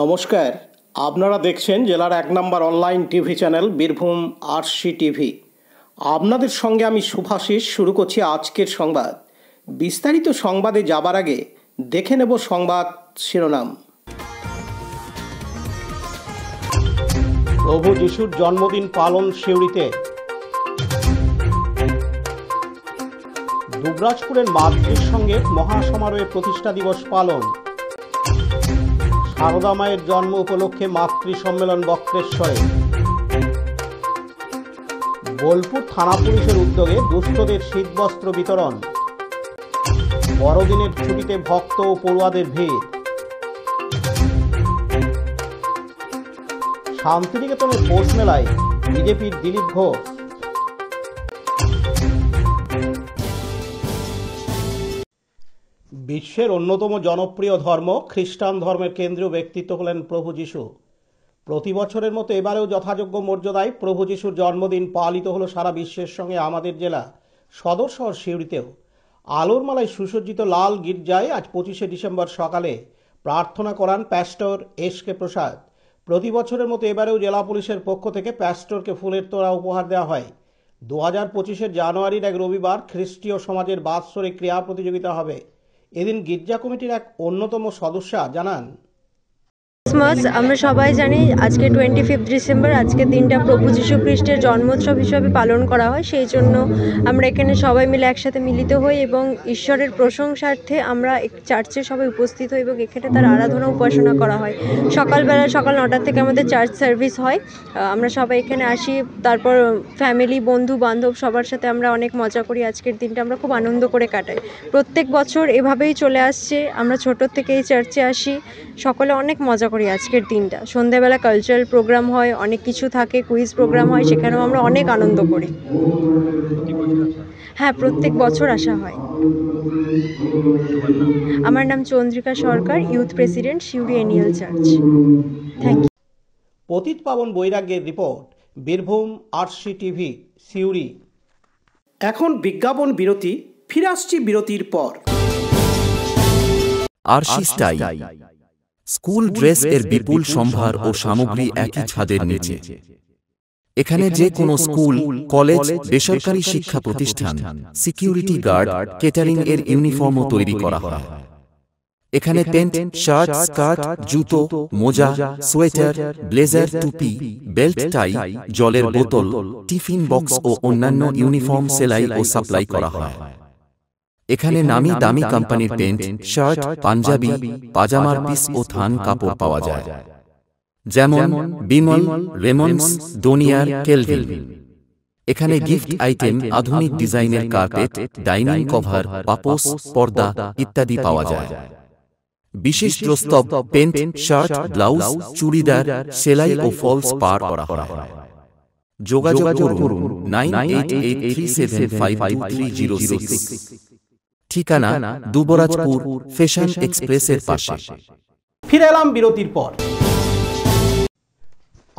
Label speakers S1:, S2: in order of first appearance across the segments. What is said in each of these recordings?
S1: নমস্কার, আপনারা দেখছেন জেলার 1 নম্বর online TV channel Birbhum RC TV. আপনাদের সঙ্গে আমি শুভাশিস। শুরু করছি আজকের সংবাদ। বিস্তারিত সংবাদে যাবার আগে দেখে নেব সংবাদ শিরোনাম। প্রভু যিশুর জন্মদিন পালন সিউড়িতে। দুবরাজপুরের মাতৃর সঙ্গে মহাসমারোহে প্রতিষ্ঠা দিবস পালন। সারদা মায়ের জন্ম উপলক্ষে মাতৃ সম্মেলন বক্রেশ্বরে। বোলপুর থানা পুলিশের উদ্যোগে দুস্থদের শীতবস্ত্র বিতরণ। বড়দিনের ছুটিতে ভক্ত ও পড়ুয়াদের ভিড়। শান্তিনিকেতনের পৌষ মেলায় বিজেপির দিলীপ ঘোষ। বিশ্বের অন্যতম জনপ্রিয় ধর্ম খ্রিস্টান ধর্মের কেন্দ্রীয় ব্যক্তিত্ব হলেন প্রভু যিশু। প্রতি বছরের মতো এবারেও যথাযোগ্য মর্যাদায় প্রভু যিশুর জন্মদিন পালিত হলো সারা বিশ্বের সঙ্গে আমাদের জেলা সদর শহর সিউড়িতেও। আলোর মালায় সুসজ্জিত লাল গির্জায় আজ 25শে ডিসেম্বর সকালে প্রার্থনা করান প্যাস্টর এস.কে প্রসাদ। প্রতি বছরের মতো এবারেও জেলা পুলিশের পক্ষ থেকে প্যাস্টরকে ফুলের তোড়া উপহার দেওয়া হয়। 2025 জানুয়ারির এক রবিবার খ্রিস্টীয় সমাজের বাৎসরিক ক্রীড়া প্রতিযোগিতা হবে। এদিন গির্জা কমিটির এক অন্যতম সদস্যা জানান,
S2: আমরা সবাই জানি আজকে 25 ডিসেম্বর, আজকের দিনটা প্রভু যীশু খ্রিস্টের জন্মোৎসব হিসাবে পালন করা হয়। সেই জন্য আমরা এখানে সবাই মিলে একসাথে মিলিত হই এবং ঈশ্বরের প্রশংসার্থে আমরা চার্চে সবাই উপস্থিত হই এবং এখানে তার আরাধনা উপাসনা করা হয়। সকালবেলা সকাল 9টা থেকে আমাদের চার্চ সার্ভিস হয়। আমরা সবাই এখানে আসি, তারপর ফ্যামিলি বন্ধু বান্ধব সবার সাথে আমরা অনেক মজা করি। আজকের দিনটা আমরা খুব আনন্দ করে কাটাই। প্রত্যেক বছর এভাবেই চলে আসছে। আমরা ছোটোর থেকে এই চার্চে আসি, সকলে অনেক মজা করি। আজকের দিনটা সন্ধ্যাবেলা কালচারাল প্রোগ্রাম হয়, অনেক কিছু থাকে, কুইজ প্রোগ্রাম হয়, সেখানেও আমরা অনেক আনন্দ করি। হ্যাঁ, প্রত্যেক বছর আসা হয়। আমার নাম চন্দ্রিকা সরকার, ইউথ প্রেসিডেন্ট, সিউড়ি এনিয়াল church. Thank you.
S1: Patit Paban বৈরাগ্যের report, Birbhum RC TV, Suri. এখন বিজ্ঞাপন বিরতি, ফিরে আসছি বিরতির পর।
S3: আরসি স্টাইল স্কুল ড্রেস এর বিপুল সম্ভার ও সামগ্রী একই ছাদের নিচে। এখানে যে কোনো স্কুল, কলেজ, বেসরকারি শিক্ষা প্রতিষ্ঠান, সিকিউরিটি গার্ড, কেটারিং এর ইউনিফর্মও তৈরি করা হয়। এখানে প্যান্ট, শার্ট, স্কার্ট, জুতো, মোজা, সোয়েটার, ব্লেজার, টুপি, বেল্ট, টাই, জলের বোতল, টিফিন বক্স ও অন্যান্য ইউনিফর্ম সেলাই ও সাপ্লাই করা হয়। এখানে নামি দামি কোম্পানির প্যান্ট, শার্ট, পাঞ্জাবি, পাজামার পিস ও থান কাপড় পাওয়া যায়, যেমন বিমল, রেমন্ডস, ডোনিয়ার, কেলভিন। এখানে গিফট আইটেম, আধুনিক ডিজাইনের কার্পেট, ডাইনিং কভার, পাপোশ, পর্দা ইত্যাদি পাওয়া যায়। বিশেষ প্রস্তাব, প্যান্ট, শার্ট, ব্লাউজ, চুড়িদার, সেলাই ও ফলস পার করা হয়। যোগাযোগ করুন 9883752306। ঠিকানা দুবরাজপুর ফ্যাশন এক্সপ্রেসের পাশে।
S1: ফিরে এলাম বিরতির পর।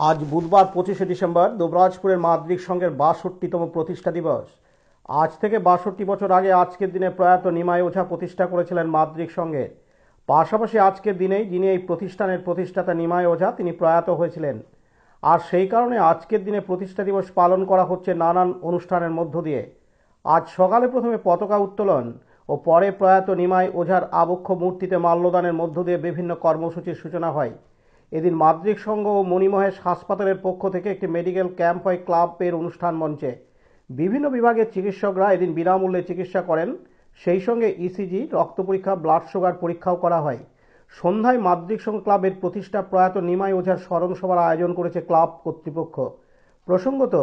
S1: আজ বুধবার 25শে ডিসেম্বর দুবরাজপুরের মাদ্রিক সংঘের 62তম প্রতিষ্ঠা দিবস। আজ থেকে 62 বছর আগে আজকের দিনে প্রয়াত নিমাই ওঝা প্রতিষ্ঠা করেছিলেন মাদ্রিক সংঘের। পাশাপাশি আজকের দিনেই যিনি এই প্রতিষ্ঠানের প্রতিষ্ঠাতা নিমাই ওঝা, তিনি প্রয়াত হয়েছিলেন। আর সেই কারণে আজকের দিনে প্রতিষ্ঠা দিবস পালন করা হচ্ছে নানান অনুষ্ঠানের মধ্য দিয়ে। আজ সকালে প্রথমে পতাকা উত্তোলন ও পরে প্রয়াত নিমাই ওঝার আবক্ষ মূর্তিতে মাল্যদানের মধ্য দিয়ে বিভিন্ন কর্মসূচির সূচনা হয়। এদিন মাদ্রিক সংঘ ও মণিমহেশ হাসপাতালের পক্ষ থেকে একটি মেডিকেল ক্যাম্প হয় ক্লাবের অনুষ্ঠান মঞ্চে। বিভিন্ন বিভাগের চিকিৎসকরা এদিন বিনামূল্যে চিকিৎসা করেন। সেই সঙ্গে ইসিজি, রক্ত পরীক্ষা, ব্লাড সুগার পরীক্ষাও করা হয়। সন্ধ্যায় মাদ্রিক সংঘ ক্লাবের প্রতিষ্ঠা প্রয়াত নিমাই ওঝার স্মরণ সভার আয়োজন করেছে ক্লাব কর্তৃপক্ষ। প্রসঙ্গত,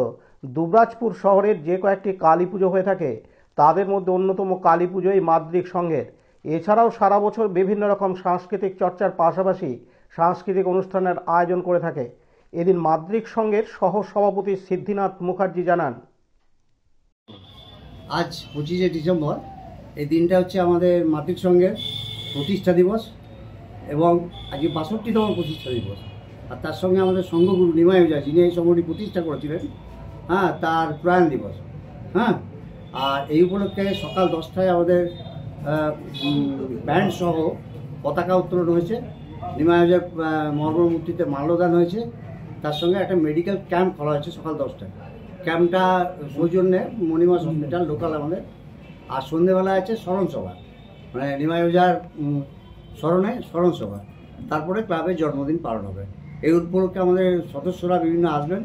S1: দুবরাজপুর শহরের যে কয়েকটি কালী পুজো হয়ে থাকে তাদের মধ্যে অন্যতম কালী পুজোই মাদ্রিক সংঘের। এছাড়াও সারা বছর বিভিন্ন রকম সাংস্কৃতিক চর্চার পাশাপাশি সাংস্কৃতিক অনুষ্ঠানের আয়োজন করে থাকে। এদিন মাদ্রিক সংঘের সহ সভাপতি সিদ্ধিনাথ মুখার্জি জানান,
S4: আজ 25শে ডিসেম্বর, এই দিনটা হচ্ছে আমাদের মাদ্রিক সংঘের প্রতিষ্ঠা দিবস এবং আজকে 62তম প্রতিষ্ঠা দিবস। আর তার সঙ্গে আমাদের সংঘগুরু নিমাই ওঝা, যিনি এই সংঘটি প্রতিষ্ঠা করেছিলেন, তার প্রয়াণ দিবস। আর এই উপলক্ষে সকাল 10টায় আমাদের ব্যান্ড সহ পতাকা উত্তোলন হয়েছে নিমাইজা মর্মমূর্তিতে মাল্যদান হয়েছে, তার সঙ্গে একটা মেডিকেল ক্যাম্প করা হয়েছে সকাল 10টায়। ক্যাম্পটা সৌজন্যে মণিমাস হসপিটাল লোকাল আমাদের। আর সন্ধেবেলা আছে স্মরণ সভা, মানে নিমাইজার স্মরণে স্মরণ সভা। তারপরে ক্লাবের জন্মদিন পালন হবে। এই উপলক্ষে আমাদের সদস্যরা বিভিন্ন আসবেন,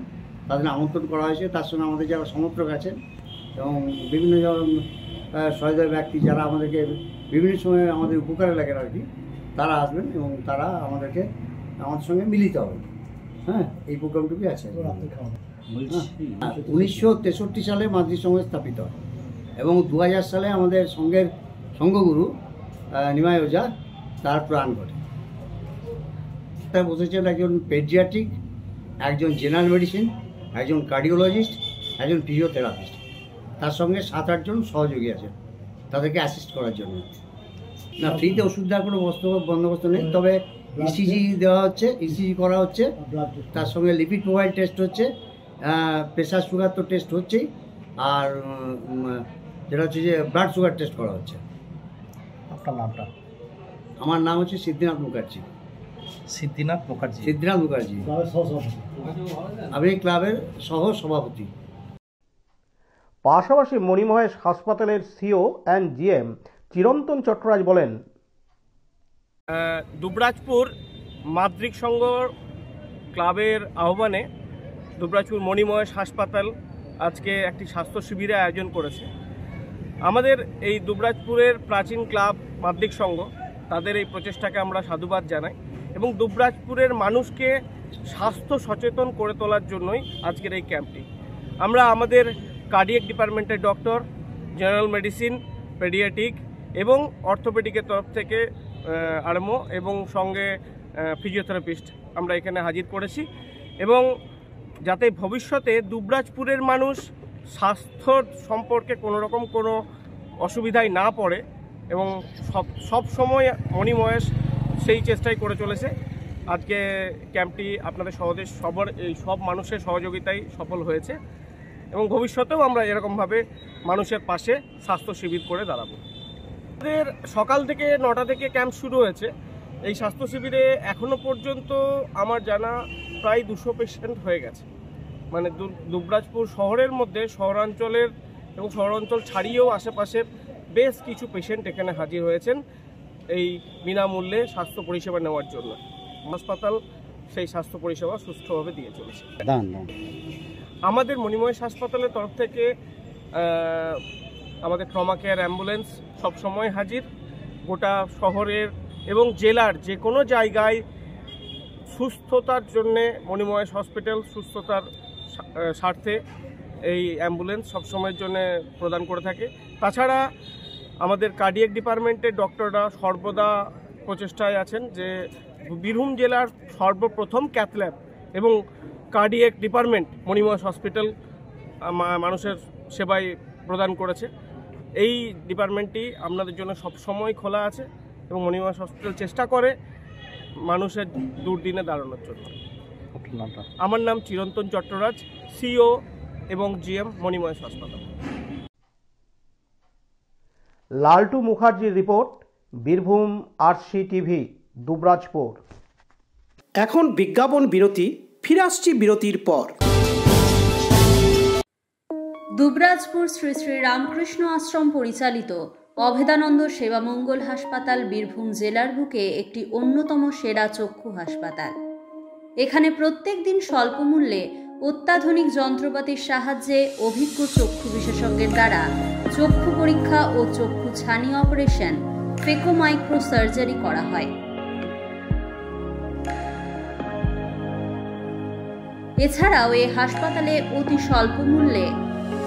S4: তাদের আমন্ত্রণ করা হয়েছে। তার সঙ্গে আমাদের যারা সমর্থক আছেন এবং বিভিন্ন সহৃদয় ব্যক্তি যারা আমাদেরকে বিভিন্ন সময় আমাদের উপকারে লাগেন আর কি, তারা আসবেন এবং তারা আমাদের সঙ্গে মিলিত হবেন। হ্যাঁ, এই প্রোগ্রামটুকুই আছে। 1963 সালে মাদ্রিদ সংঘ স্থাপিত হয় এবং 2000 সালে আমাদের সংঘগুরু নিমাই ওঝা তার প্রাণ ঘটে। তাই বসেছেন একজন পেডিয়াট্রিক, একজন জেনারেল মেডিসিন, একজন কার্ডিওলজিস্ট, একজন ফিজিওথেরাপিস্ট, তার সঙ্গে 7-8 জন সহযোগী আছেন তাদেরকে অ্যাসিস্ট করার জন্য। না, ফ্রিতে ওষুধ দেওয়ার কোনো বন্দোবস্ত নেই, তবে ইসিজি দেওয়া হচ্ছে, ইসিজি করা হচ্ছে, তার সঙ্গে লিপিড প্রোফাইল টেস্ট হচ্ছে, প্রেশার সুগার তো টেস্ট হচ্ছেই, আর যেটা হচ্ছে যে ব্লাড সুগার টেস্ট করা হচ্ছে।
S1: আপনার নামটা?
S4: আমার নাম হচ্ছে সিদ্ধিনাথ মুখার্জি।
S1: সিদ্ধিনাথ মুখার্জি।
S4: সিদ্ধিনাথ মুখার্জি, আমি ক্লাবের সহ সভাপতি।
S1: পাশাপাশি মণিমহেশ হাসপাতালের সিও অ্যান্ড জিএম চিরন্তন চট্টরাজ বলেন,
S5: দুবরাজপুর মাদ্রিদ সংঘ ক্লাবের আহ্বানে দুবরাজপুর মণিমহেশ হাসপাতাল আজকে একটি স্বাস্থ্য শিবিরের আয়োজন করেছে। আমাদের এই দুবরাজপুরের প্রাচীন ক্লাব মাদ্রিদ সংঘ, তাদের এই প্রচেষ্টাকে আমরা সাধুবাদ জানাই এবং দুবরাজপুরের মানুষকে স্বাস্থ্য সচেতন করে তোলার জন্যই আজকের এই ক্যাম্পটি। আমরা আমাদের কার্ডিয়াক ডিপার্টমেন্টের ডক্টর, জেনারেল মেডিসিন, পেডিয়াট্রিক এবং অর্থোপেডিকের তরফ থেকে আরএমও এবং সঙ্গে ফিজিওথেরাপিস্ট আমরা এখানে হাজির করেছি এবং যাতে ভবিষ্যতে দুবরাজপুরের মানুষ স্বাস্থ্য সম্পর্কে কোনোরকম কোনো অসুবিধায় না পড়ে এবং সব সময় মণিমহেশ সেই চেষ্টাই করে চলেছে। আজকে ক্যাম্পটি আপনাদের এই সব মানুষের সহযোগিতায় সফল হয়েছে এবং ভবিষ্যতেও আমরা এরকমভাবে মানুষের পাশে স্বাস্থ্য শিবির করে দাঁড়াবো। আমাদের সকাল থেকে 9টা থেকে ক্যাম্প শুরু হয়েছে। এই স্বাস্থ্য শিবিরে এখনো পর্যন্ত আমার জানা প্রায় 200 পেশেন্ট হয়ে গেছে। মানে দুবরাজপুর শহরের মধ্যে শহরাঞ্চলের এবং শহরাঞ্চল ছাড়িয়েও আশেপাশের বেশ কিছু পেশেন্ট এখানে হাজির হয়েছেন এই বিনামূল্যে স্বাস্থ্য পরিষেবা নেওয়ার জন্য। হাসপাতাল সেই স্বাস্থ্য পরিষেবা সুষ্ঠুভাবে দিয়ে চলেছে। আমাদের মণিমহেশ হাসপাতালের তরফ থেকে আমাদের ট্রমা কেয়ার অ্যাম্বুলেন্স সবসময় হাজির। গোটা শহরের এবং জেলার যে কোনো জায়গায় সুস্থতার জন্যে মণিমহেশ হসপিটাল সুস্থতার স্বার্থে এই অ্যাম্বুলেন্স সবসময়ের জন্য প্রদান করে থাকে। তাছাড়া আমাদের কার্ডিয়াক ডিপার্টমেন্টের ডক্টররা সর্বদা প্রচেষ্টায় আছেন যে বীরভূম জেলার সর্বপ্রথম ক্যাথল্যাব এবং কার্ডিয়াক ডিপার্টমেন্ট মণিমহেশ হসপিটাল মানুষের সেবায় প্রদান করেছে। এই ডিপার্টমেন্টটি আপনাদের জন্য সবসময় খোলা আছে এবং মণিমহেশ হসপিটাল চেষ্টা করে মানুষের দুর্দিনে দাঁড়ানোর জন্য। আমার নাম চিরন্তন চট্টরাজ, সিও এবং জিএম মণিমহেশ হাসপাতাল।
S1: লালটু মুখার্জির report, Birbhum RC TV, Dubrajpur.
S6: এখন বিজ্ঞাপন বিরতি, ফিরে আসছি বিরতির পর।
S7: দুবরাজপুর শ্রী শ্রী রামকৃষ্ণ আশ্রম পরিচালিত অভেদানন্দ সেবামঙ্গল হাসপাতাল বীরভূম জেলার বুকে একটি অন্যতম সেরা চক্ষু হাসপাতাল। এখানে প্রত্যেক দিন স্বল্প মূল্যে অত্যাধুনিক যন্ত্রপাতির সাহায্যে অভিজ্ঞ চক্ষু বিশেষজ্ঞের দ্বারা চক্ষু পরীক্ষা ও চক্ষু ছানি অপারেশন, ফেকো মাইক্রো সার্জারি করা হয়। এছাড়াও এই হাসপাতালে অতি স্বল্প মূল্যে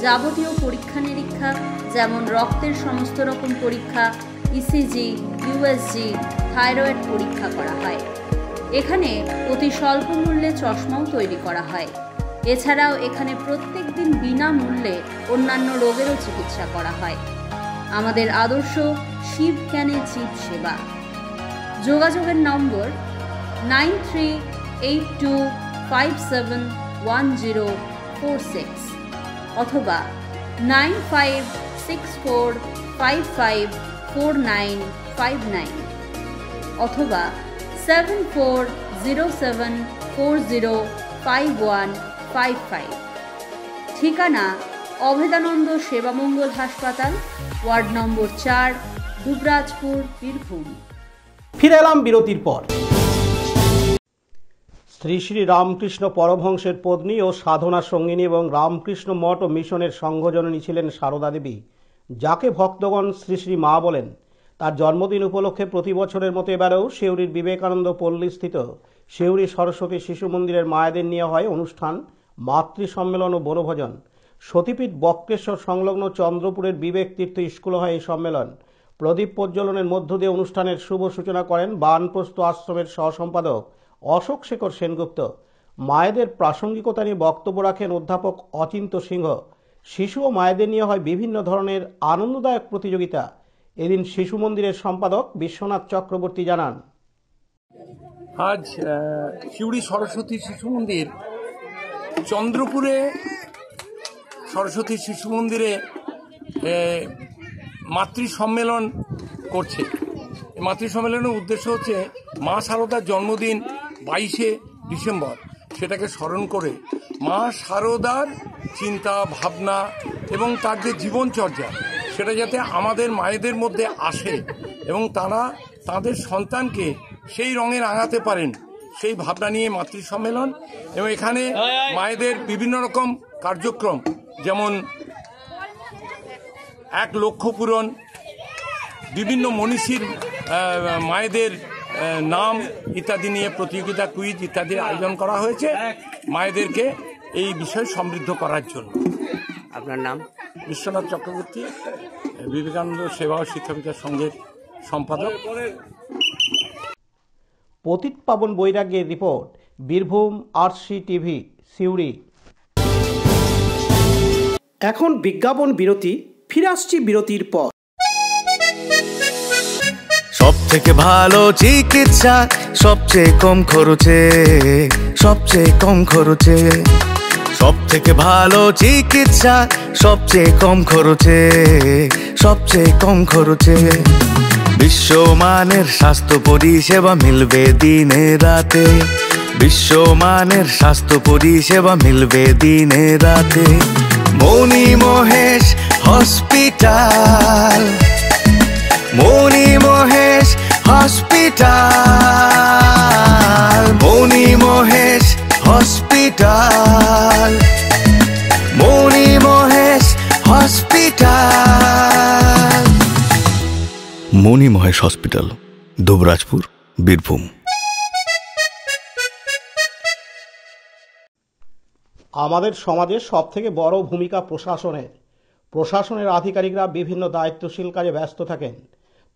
S7: যাবতীয় পরীক্ষা নিরীক্ষা যেমন রক্তের সমস্ত রকম পরীক্ষা, ইসিজি, ইউএসজি, থাইরয়েড পরীক্ষা করা হয়। এখানে অতি স্বল্প মূল্যে চশমাও তৈরি করা হয়। এছাড়াও এখানে প্রত্যেক দিন বিনামূল্যে অন্যান্য রোগেরও চিকিৎসা করা হয়। আমাদের আদর্শ শিব জ্ঞানে জীব সেবা। যোগাযোগের নম্বর 9382571046 অথবা 9564554959 অথবা 7407405155। ঠিকানা অভেদানন্দ সেবামঙ্গল হাসপাতাল, ওয়ার্ড নম্বর 4, দুবরাজপুর, বীরভূম।
S6: ফিরে এলাম বিরতির পর।
S1: শ্রী শ্রী রামকৃষ্ণ পরমহংসের পত্নী ও সাধনা সঙ্গিনী এবং রামকৃষ্ণ মঠ ও মিশনের সংঘজননী ছিলেন সারদা দেবী, যাকে ভক্তগণ শ্রী শ্রী মা বলেন। তার জন্মদিন উপলক্ষে প্রতি বছরের মতো এবারেও সিউড়ির বিবেকানন্দ পল্লীস্থিত সিউড়ি সরস্বতী শিশু মন্দিরের মায়েদের নিয়ে হয় অনুষ্ঠান, মাতৃ সম্মেলন ও বনভোজন। সতীপীঠ বক্রেশ্বর সংলগ্ন চন্দ্রপুরের বিবেক তীর্থ স্কুলে হয় এই সম্মেলন। প্রদীপ প্রজ্বলনের মধ্য দিয়ে অনুষ্ঠানের শুভ সূচনা করেন বানপ্রস্থ আশ্রমের সহসম্পাদক অশোক শেখর সেনগুপ্ত। মায়েদের প্রাসঙ্গিকতা নিয়ে বক্তব্য রাখেন অধ্যাপক অচিন্ত সিংহ। শিশু ও মায়েদের নিয়ে হয় বিভিন্ন ধরনের আনন্দদায়ক প্রতিযোগিতা। এদিন শিশু মন্দিরের সম্পাদক বিশ্বনাথ চক্রবর্তী জানান,
S8: আজ সিউড়ি সরস্বতী শিশু মন্দির চন্দ্রপুরে সরস্বতী শিশু মন্দিরে মাতৃ সম্মেলন করছে। মাতৃ সম্মেলনের উদ্দেশ্য হচ্ছে মা শারদার জন্মদিন 22শে ডিসেম্বর, সেটাকে স্মরণ করে মা শারদার চিন্তা ভাবনা এবং তার যে জীবনচর্যা সেটা যাতে আমাদের মায়েদের মধ্যে আসে এবং তারা তাদের সন্তানকে সেই রঙে রাঙাতে পারেন, সেই ভাবনা নিয়ে মাতৃ সম্মেলন। এবং এখানে মায়েদের বিভিন্ন রকম কার্যক্রম, যেমন 1 লক্ষ পূরণ, বিভিন্ন মনীষীর মায়েদের নাম ইত্যাদি নিয়ে প্রতিযোগিতা, কুইজ ইত্যাদির আয়োজন করা হয়েছে মায়েদেরকে এই বিষয়ে সমৃদ্ধ করার জন্য।
S9: আপনার নাম?
S8: বিশ্বনাথ চক্রবর্তী, বিবেকানন্দ সেবা ও শিক্ষা বিকাশ সংঘের সম্পাদক।
S1: পতিত পাবন বৈরাগ্যের report, Birbhum RC TV, Suri.
S6: এখন বিজ্ঞাপন বিরতি, ফিরে আসছি বিরতির পর।
S10: সব থেকে ভালো চিকিৎসা সবচেয়ে কম খরচে, সবচেয়ে কম খরচে। সব থেকে ভালো চিকিৎসা সবচেয়ে কম খরচে, সবচেয়ে কম খরচে। বিশ্বমানের স্বাস্থ্য পরিষেবা মিলবে দিনে রাতে, বিশ্বমানের স্বাস্থ্য পরিষেবা মিলবে দিনে রাতে। মণি মহেশ হসপিটাল, মণি মহেশ হসপিটাল, মণি মহেশ হসপিটাল, মণি মহেশ হসপিটাল। মণি মহেশ হসপিটাল, দুবরাজপুর, বীরভূম।
S1: আমাদের সমাজে সবথেকে বড় ভূমিকা প্রশাসনের আধিকারিকরা বিভিন্ন দায়িত্বশীল কাজে ব্যস্ত থাকেন।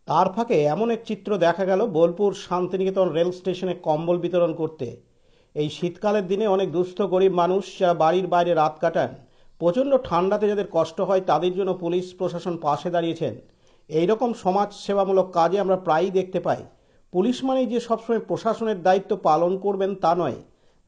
S1: তার ফাঁকে এমন এক চিত্র দেখা গেল বোলপুর শান্তিনিকেতন রেল স্টেশনে কম্বল বিতরণ করতে। এই শীতকালের দিনে অনেক দুস্থ গরিব মানুষ যারা বাড়ির বাইরে রাত কাটান, প্রচণ্ড ঠান্ডাতে যাদের কষ্ট হয়, তাদের জন্য পুলিশ প্রশাসন পাশে দাঁড়িয়েছেন। এই রকম সমাজ সেবামূলক কাজে আমরা প্রায়ই দেখতে পাই। পুলিশ মানেই যে সবসময় প্রশাসনের দায়িত্ব পালন করবেন তা নয়,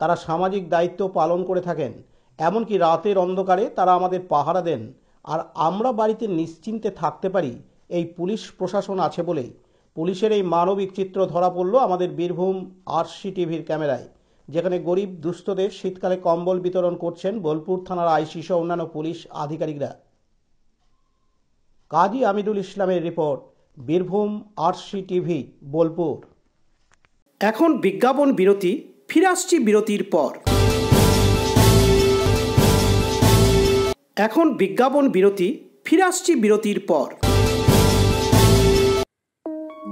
S1: তারা সামাজিক দায়িত্ব পালন করে থাকেন। এমনকি রাতের অন্ধকারে তারা আমাদের পাহারা দেন, আর আমরা বাড়িতে নিশ্চিন্তে থাকতে পারি এই পুলিশ প্রশাসন আছে বলেই। পুলিশের এই মানবিক চিত্র ধরা পড়ল আমাদের বীরভূম আরসি টিভির ক্যামেরায়, যেখানে গরিব দুস্থদের শীতকালে কম্বল বিতরণ করছেন বোলপুর থানার আইসি সহ অন্যান্য পুলিশ আধিকারিকরা। কাজী আমিদুল ইসলামের report, Birbhum RC TV, Bolpur.
S6: এখন বিজ্ঞাপন বিরতি, ফিরে আসছি বিরতির পর। এখন বিজ্ঞাপন বিরতি, ফিরে আসছি বিরতির পর।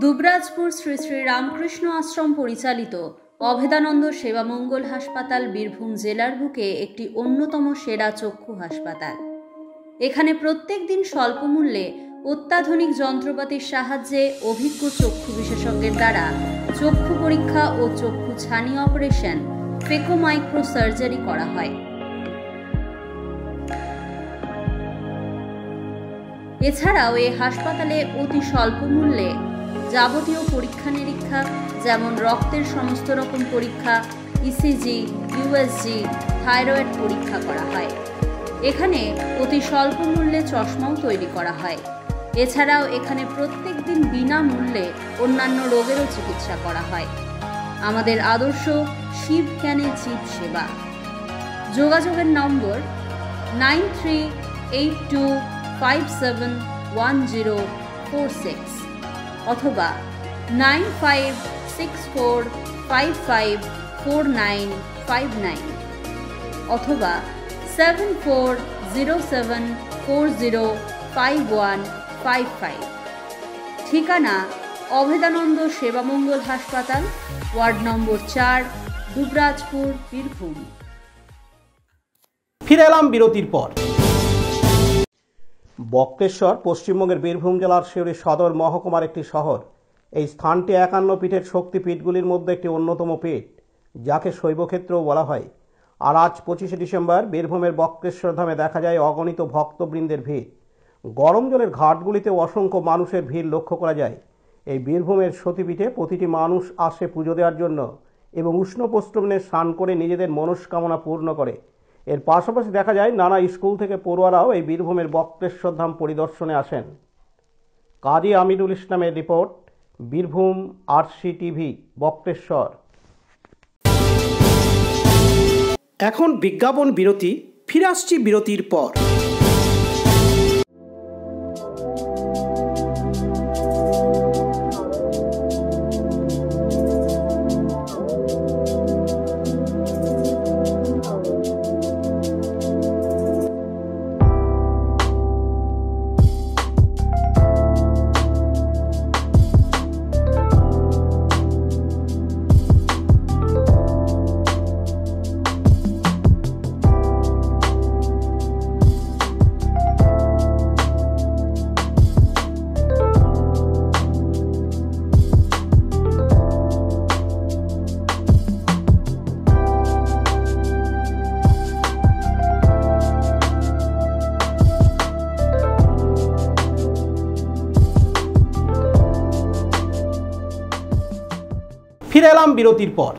S7: দুবরাজপুর শ্রী শ্রী রামকৃষ্ণ আশ্রম পরিচালিত অভেদানন্দ সেবামঙ্গল হাসপাতাল বীরভূম জেলার বুকে একটি অন্যতম সেরা চক্ষু হাসপাতাল। এখানে প্রত্যেক দিন স্বল্প মূল্যে অত্যাধুনিক যন্ত্রপাতির সাহায্যে অভিজ্ঞ চক্ষু বিশেষজ্ঞের দ্বারা চক্ষু পরীক্ষা ও চক্ষু ছানি অপারেশন, ফেকো মাইক্রো সার্জারি করা হয়। এছাড়াও এই হাসপাতালে অতি স্বল্প মূল্যে যাবতীয় পরীক্ষা নিরীক্ষা, যেমন রক্তের সমস্ত রকম পরীক্ষা, ইসিজি, ইউএসজি, থাইরয়েড পরীক্ষা করা হয়। এখানে অতি স্বল্প মূল্যে চশমাও তৈরি করা হয়। এছাড়াও এখানে প্রত্যেক দিন বিনামূল্যে অন্যান্য রোগেরও চিকিৎসা করা হয়। আমাদের আদর্শ শিব জ্ঞানে জীব সেবা। যোগাযোগের নম্বর 9382571046 অথবা 9564554959 অথবা 7407405155। ঠিকানা অভেদানন্দ সেবামঙ্গল হাসপাতাল, ওয়ার্ড নম্বর 4, দুবরাজপুর, বীরভূম।
S6: ফিরে এলাম বিরতির পর।
S1: বক্রেশ্বর পশ্চিমবঙ্গের বীরভূম জেলার সিউড়ি সদর মহকুমার একটি শহর। এই স্থানটি 51 পীঠের শক্তিপীঠগুলির মধ্যে একটি অন্যতম পীঠ, যাকে শৈবক্ষেত্রও বলা হয়। আর আজ 25শে ডিসেম্বর বীরভূমের বক্রেশ্বর ধামে দেখা যায় অগণিত ভক্তবৃন্দের ভিড়। গরম জলের ঘাটগুলিতে অসংখ্য মানুষের ভিড় লক্ষ্য করা যায়। এই বীরভূমের সতীপীঠে প্রতিটি মানুষ আসে পুজো দেওয়ার জন্য এবং উষ্ণ প্রস্রবণে স্নান করে নিজেদের মনস্কামনা পূর্ণ করে। এর পাশাপাশি দেখা যায় নানা স্কুল থেকে পড়ুয়ারাও এই বীরভূমের বক্রেশ্বর ধাম পরিদর্শনে আসেন। কাজী আমিরুল ইসলামের রিপোর্ট, বীরভূম RCTV, বক্রেশ্বর।
S6: এখন বিজ্ঞাপন বিরতি, ফিরে আসছি বিরতির পর। ফিরে এলাম বিরতির পর।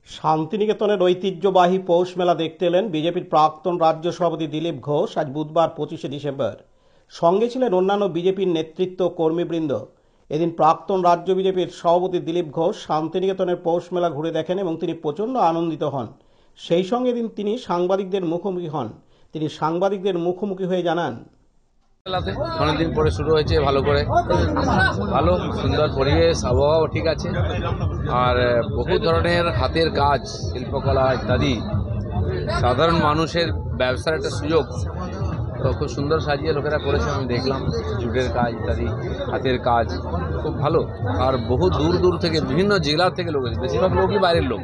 S1: শান্তিনিকেতনের ঐতিহ্যবাহী পৌষ মেলা দেখতে এলেন বিজেপির প্রাক্তন রাজ্য সভাপতি দিলীপ ঘোষ আজ বুধবার 25শে ডিসেম্বর। সঙ্গে ছিলেন অন্যান্য বিজেপির নেতৃত্ব কর্মীবৃন্দ। এদিন প্রাক্তন রাজ্য বিজেপির সভাপতি দিলীপ ঘোষ শান্তিনিকেতনের পৌষ মেলা ঘুরে দেখেন এবং তিনি প্রচণ্ড আনন্দিত হন। সেই সঙ্গে এদিন তিনি সাংবাদিকদের মুখোমুখি হন। তিনি সাংবাদিকদের মুখোমুখি হয়ে জানান,
S9: অনেকদিন পরে শুরু হয়েছে, ভালো করে, ভালো সুন্দর পরিবেশ, আবহাওয়াও ঠিক আছে, আর বহু ধরনের হাতের কাজ, শিল্পকলা ইত্যাদি, সাধারণ মানুষের ব্যবসার একটা সুযোগ, তো খুব সুন্দর সাজিয়ে লোকেরা করেছে। আমি দেখলাম জুটের কাজ ইত্যাদি, হাতের কাজ খুব ভালো। আর বহু দূর দূর থেকে, বিভিন্ন জেলার থেকে লোক এসেছে, বেশিরভাগ লোকই বাইরের লোক,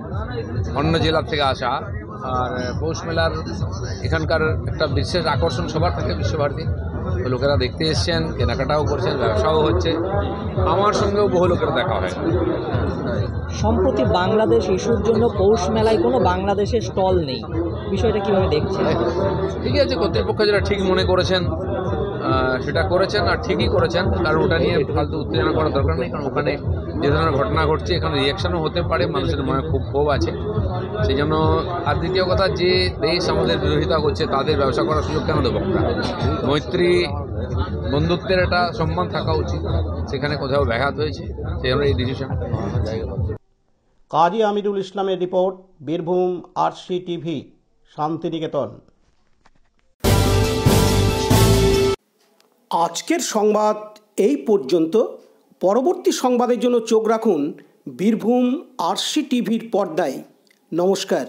S9: অন্য জেলার থেকে আসা। আর পৌষ মেলার এখানকার একটা বিশেষ আকর্ষণ সবার থাকে বিশ্বভারতী, লোকেরা দেখতে এসছেন, কেনাকাটাও করছেন, ব্যবসাও হচ্ছে। আমার সঙ্গেও বহু লোকের দেখা হয়।
S11: সম্প্রতি বাংলাদেশ ইস্যুর জন্য পৌষ মেলায় কোনো বাংলাদেশের স্টল নেই, বিষয়টা কিভাবে দেখছেন?
S9: ঠিকই আছে, কর্তৃপক্ষ যেটা ঠিক মনে করেছেন সেটা করেছেন, আর ঠিকই করেছেন, কারণ ওটা নিয়ে ফালতু উত্তেজনা করার দরকার নেই। কারণ ওখানে যে ধরনের ঘটনা ঘটছে, এখানে রিয়াকশনও হতে পারে, মানুষের মনে খুব ক্ষোভ আছে, সেই জন্য। আর দ্বিতীয় কথা, যে দেশ আমাদের বিরোধিতা করছে তাদের ব্যবসা করার সুযোগ কেন দেবো আমরা? মৈত্রী বন্ধুত্বের একটা সম্মান থাকা উচিত, সেখানে কোথাও ব্যাঘাত হয়েছে, সেই জন্য এই ডিসিশন।
S1: কাজী আমিরুল ইসলামের রিপোর্ট, বীরভূম RCTV, শান্তিনিকেতন।
S6: আজকের সংবাদ এই পর্যন্ত। পরবর্তী সংবাদের জন্য চোখ রাখুন বীরভূম RCTVর পর্দায়। নমস্কার।